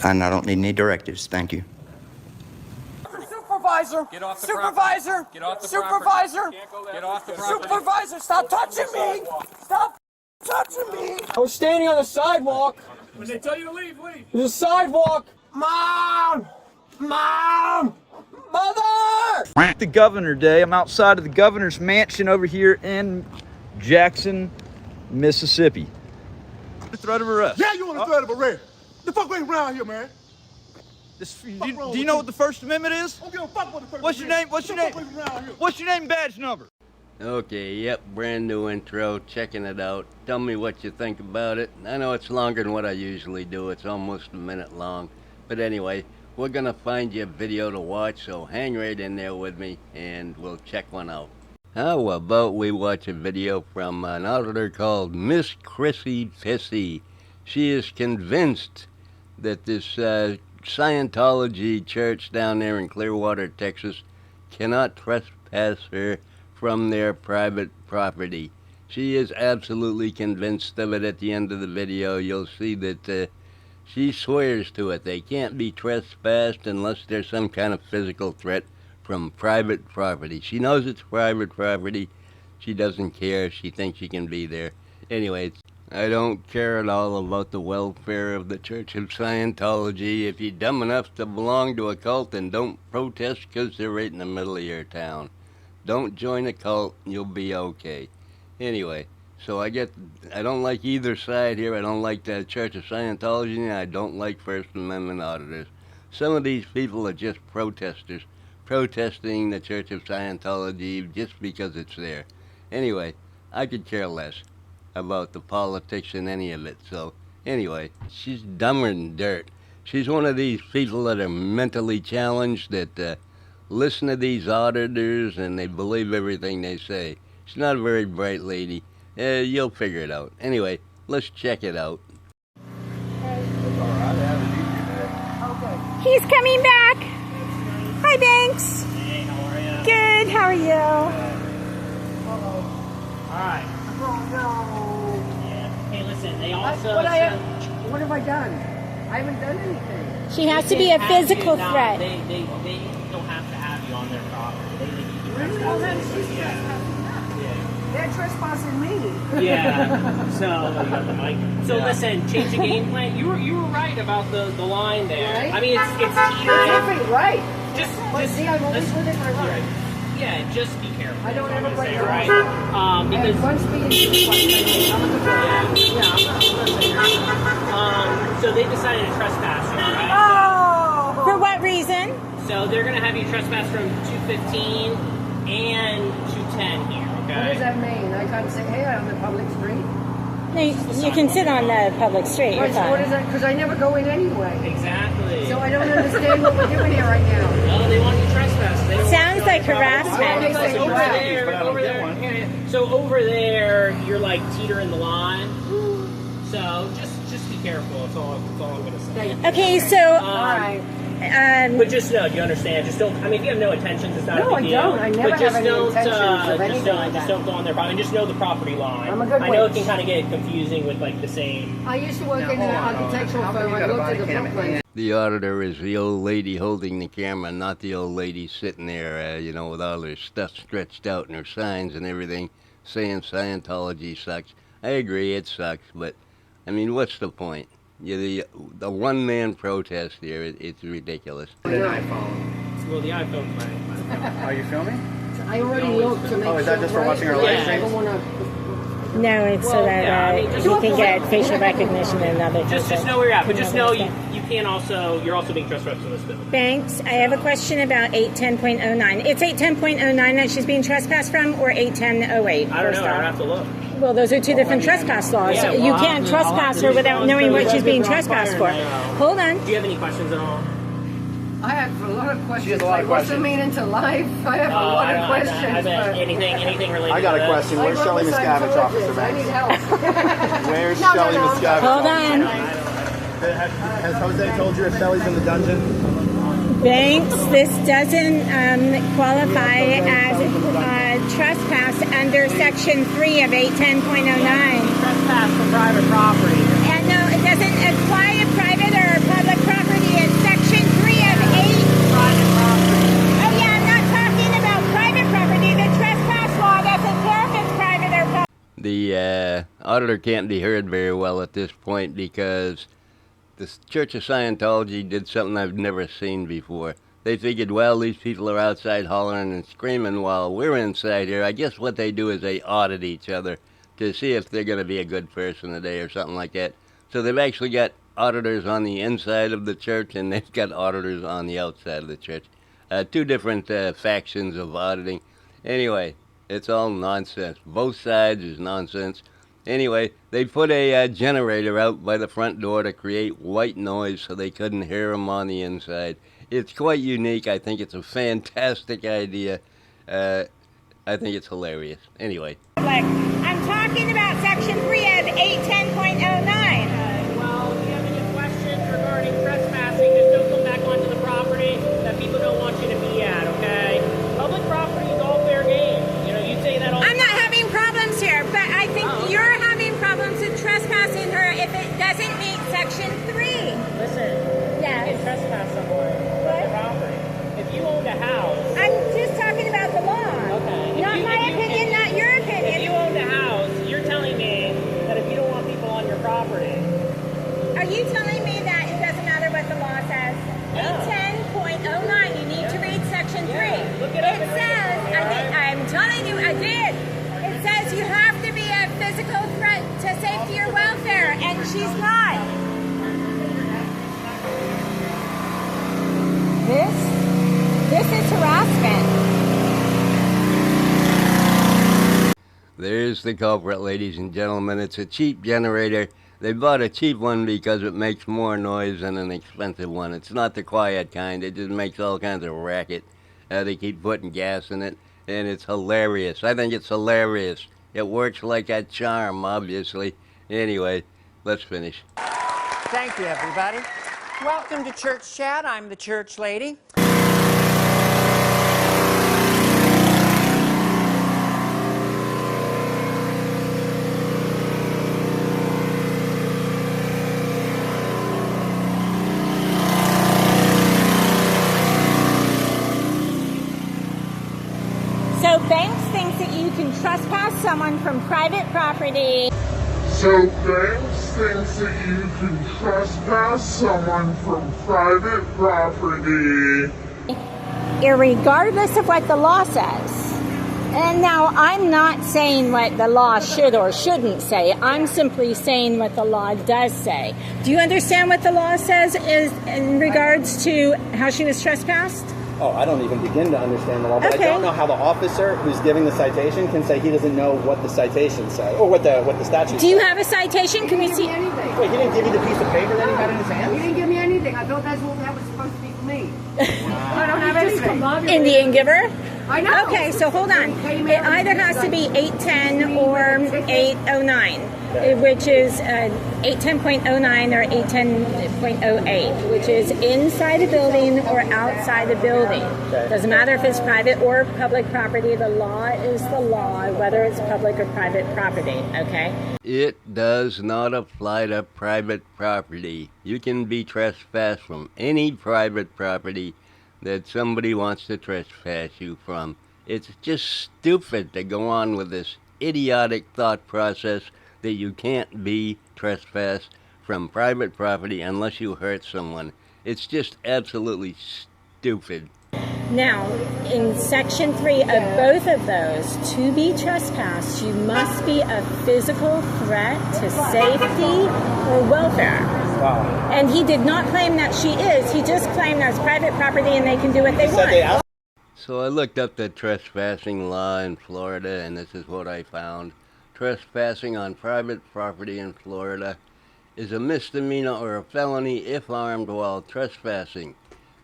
And I don't need any directives. Thank you. Supervisor! Get off the Supervisor! property. Get off the Supervisor! property. Get off the property. Supervisor, stop touching me! Stop touching me! I was standing on the sidewalk. When they tell you to leave, leave. There's a sidewalk. Mom! Mom! Mother! The Governor Day. I'm outside of the governor's mansion over here in Jackson, Mississippi. The threat of arrest. Yeah, you want a threat of arrest? The fuck ain't around here, man. Do you know what the First Amendment is? I don't give a fuck what the First What's your name? What's your name? What's your name, badge number? Okay, yep, brand new intro, checking it out. Tell me what you think about it. I know it's longer than what I usually do. It's almost a minute long. But anyway, we're gonna find you a video to watch, so hang right in there with me and we'll check one out. How about we watch a video from an auditor called Miss Chrissy Pissy. She is convinced that this Scientology church down there in Clearwater, Texas, cannot trespass her from their private property. She is absolutely convinced of it. At the end of the video, you'll see that she swears to it. They can't be trespassed unless there's some kind of physical threat from private property. She knows it's private property. She doesn't care. She thinks she can be there. Anyway, I don't care at all about the welfare of the Church of Scientology. If you're dumb enough to belong to a cult, then don't protest because they're right in the middle of your town. Don't join a cult, you'll be okay. Anyway, so I don't like either side here. I don't like the Church of Scientology, and I don't like First Amendment auditors. Some of these people are just protesters, protesting the Church of Scientology just because it's there. Anyway, I could care less about the politics in any of it. So anyway, she's dumber than dirt. She's one of these people that are mentally challenged that listen to these auditors and they believe everything they say. She's not a very bright lady. You'll figure it out. Anyway, let's check it out. He's coming back. Hi, Banks. Hey, how are you? Good, how are you? All right. Oh, no. Yeah. Hey, listen, they also... What have I done? I haven't done anything. She has to be a physical threat. They don't have to have you on their property. They need you Really? Well, then she's trespassing them. They're trespassing me. Yeah. So you got the mic. So listen, change the game plan. You were right about the line there. Right? I mean, it's teetering. Right. Just see, I'm always with it for right. Yeah, just be careful. I don't ever break say, the right? law. Because One speed is so they decided to trespass you, right? Oh! For what reason? So they're going to have you trespass from 215 and 210 here, okay? What does that mean? I can't say, hey, I'm on the public street? No, you can sit on the public street. Right, so what is that? Because I never go in anyway. Exactly. So I don't understand what we're doing here right now. No, they want you trespassed. They don't Sounds want you like on the property. harassment. Because over there, so over there, you're like teetering the line. So just be careful. That's all I'm going to say. Okay, so... All right. But just know, you understand. Just don't. I mean, if you have no intentions, it's not a No, big I deal. don't. I never but just have any don't, intentions of anything like just that. don't go on their property. Just know the property line. I'm a good I know it witch. can kind of get confusing with like the same. I used to work in an architectural firm. I looked at the blueprints. The auditor is the old lady holding the camera, not the old lady sitting there, with all her stuff stretched out and her signs and everything, saying Scientology sucks. I agree, it sucks, but, I mean, what's the point? The one-man protest here, it's ridiculous. Well, the iPhone's fine. Are you filming? I already looked to make sure. Oh, is that just for watching our live I don't streams? want to. No, it's so that you can get facial recognition and other things. Just know where you're at, but just know you can also. You're also being trespassed in this building. Banks, I have a question about 810.09. It's 810.09 that she's being trespassed from, or 810.08? I don't know. I have to look. Well, those are two different trespass laws. Yeah, You can't trespass her without knowing what she's being trespassed for. Hold on. Do you have any questions at all? I have a lot of questions. She has a lot of What's the questions. meaning to life? I have a lot of questions. I bet but anything related. I got to a question. I Where's work Shelly with Miscavige, Officer Scientologists. I need Banks? help. Where's No, Shelly no. Miscavige? Hold on. Has Jose told you if Shelly's in the dungeon? Banks, this doesn't qualify as trespass under Section 3 of 810.09. Trespass from private property. And no, it doesn't apply to private or public property. auditor can't be heard very well at this point because the Church of Scientology did something I've never seen before. They figured, well, these people are outside hollering and screaming while we're inside here. I guess what they do is they audit each other to see if they're going to be a good person today or something like that. So they've actually got auditors on the inside of the church, and they've got auditors on the outside of the church. Two different factions of auditing. Anyway, it's all nonsense. Both sides is nonsense. Anyway, they put a generator out by the front door to create white noise so they couldn't hear them on the inside. It's quite unique. I think it's a fantastic idea. I think it's hilarious. Anyway. I'm talking about Section 3 of 810.09. Well, if you have any questions regarding trespassing, just don't come back onto the property that people don't want you to be at, okay? Public property is all fair game. You know, you say that all the I'm not having problems here, but I think you're having problems with trespassing her if it doesn't meet Section 3. Listen, Yes. you can trespass somewhere on the property. If you owned a house, I'm just talking about the law. okay. Not my opinion, not your If you opinion. owned a house, you're telling me that if you don't want people on your property, Are you telling me that it doesn't matter what the law says? 810.09, you need to read Section 3. look it up It and read it says, for me, all right? I'm telling you, I did. It says you have to be a physical threat to safety or welfare, and she's not. This is harassment. There's the culprit, ladies and gentlemen. It's a cheap generator. They bought a cheap one because it makes more noise than an expensive one. It's not the quiet kind. It just makes all kinds of racket. They keep putting gas in it, and it's hilarious. I think it's hilarious. It works like a charm, obviously. Anyway, let's finish. Thank you, everybody. Welcome to Church Chat. I'm the church lady. So Banks thinks that you can trespass someone from private property. So Banks thinks that you can trespass someone from private property. Irregardless of what the law says. And now I'm not saying what the law should or shouldn't say. I'm simply saying what the law does say. Do you understand what the law says is in regards to how she was trespassed? Oh, I don't even begin to understand the law, but Okay. I don't know how the officer who's giving the citation can say he doesn't know what the citation says, or what the statute Do you says. have a citation? Can we see? Wait, he didn't give you the piece of paper that he had in his He hand? didn't give me anything. I thought that was supposed to be for me. I don't have anything. Indian giver? I know. Okay, so hold on. It either has to be 810 or 809, which is 810.09 or 810.08, which is inside a building or outside a building. Doesn't matter if it's private or public property. The law is the law, whether it's public or private property, okay? It does not apply to private property. You can be trespassed from any private property that somebody wants to trespass you from. It's just stupid to go on with this idiotic thought process that you can't be trespassed from private property unless you hurt someone. It's just absolutely stupid. Now, in Section 3 of both of those, to be trespassed, you must be a physical threat to safety or welfare. Wow. And he did not claim that she is. He just claimed that's private property and they can do what they want. So I looked up the trespassing law in Florida, and this is what I found. Trespassing on private property in Florida is a misdemeanor or a felony if armed while trespassing.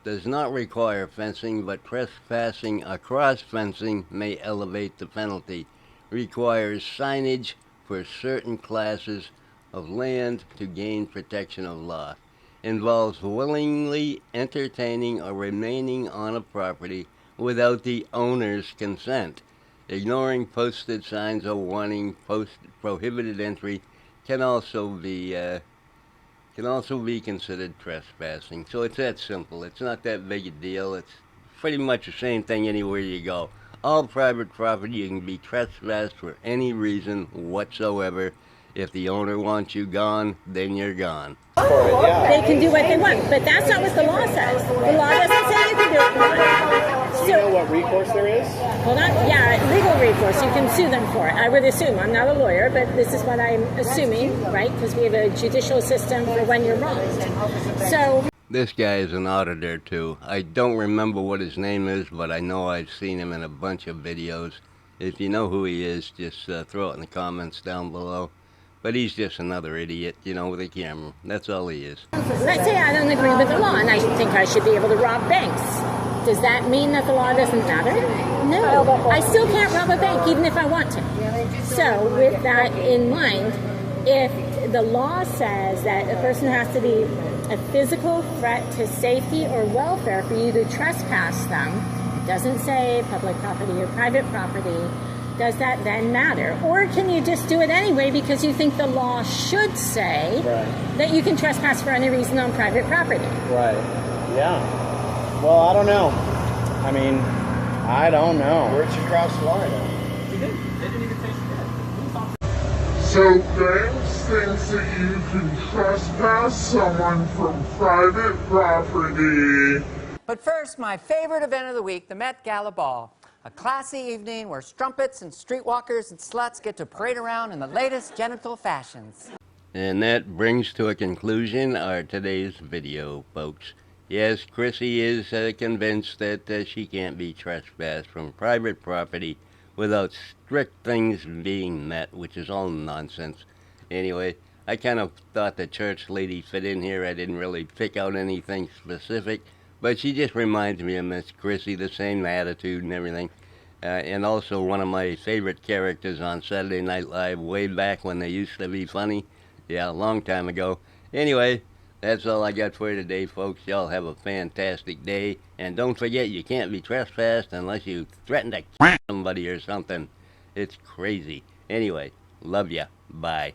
Does not require fencing, but trespassing across fencing may elevate the penalty. Requires signage for certain classes of land to gain protection of law. Involves willingly entertaining or remaining on a property without the owner's consent. Ignoring posted signs or warning prohibited entry can also be considered trespassing. So it's that simple. It's not that big a deal. It's pretty much the same thing anywhere you go. All private property, you can be trespassed for any reason whatsoever. If the owner wants you gone, then you're gone. They can do what they want, but that's not what the law says. The law doesn't say you can do what you want. Do you know what recourse there is? Hold on. Yeah, legal recourse. You can sue them for it. I would assume. I'm not a lawyer, but this is what I'm assuming, right? Because we have a judicial system for when you're wronged. So. This guy is an auditor too. I don't remember what his name is, but I know I've seen him in a bunch of videos. If you know who he is, just throw it in the comments down below. But he's just another idiot, you know, with a camera. That's all he is. Let's say I don't agree with the law and I think I should be able to rob banks. Does that mean that the law doesn't matter? No. I still can't rob a bank even if I want to. So with that in mind, if the law says that a person has to be a physical threat to safety or welfare for you to trespass them, it doesn't say public property or private property, does that then matter? Or can you just do it anyway because you think the law should say that you can trespass for any reason on private property? Right. Yeah. Well, I don't know. I mean, I don't know. Where'd you cross the line at? He didn't. They didn't even say she did. So banks thinks that you can trespass someone from private property. But first, my favorite event of the week, the Met Gala Ball. A classy evening where strumpets and streetwalkers and sluts get to parade around in the latest genital fashions. And that brings to a conclusion our today's video, folks. Yes, Chrissy is convinced that she can't be trespassed from private property without strict things being met, which is all nonsense. Anyway, I kind of thought the church lady fit in here. I didn't really pick out anything specific, but she just reminds me of Miss Chrissy, the same attitude and everything. And also one of my favorite characters on Saturday Night Live way back when they used to be funny. Yeah, a long time ago. Anyway, that's all I got for you today, folks. Y'all have a fantastic day. And don't forget, you can't be trespassed unless you threaten to kill somebody or something. It's crazy. Anyway, love ya. Bye.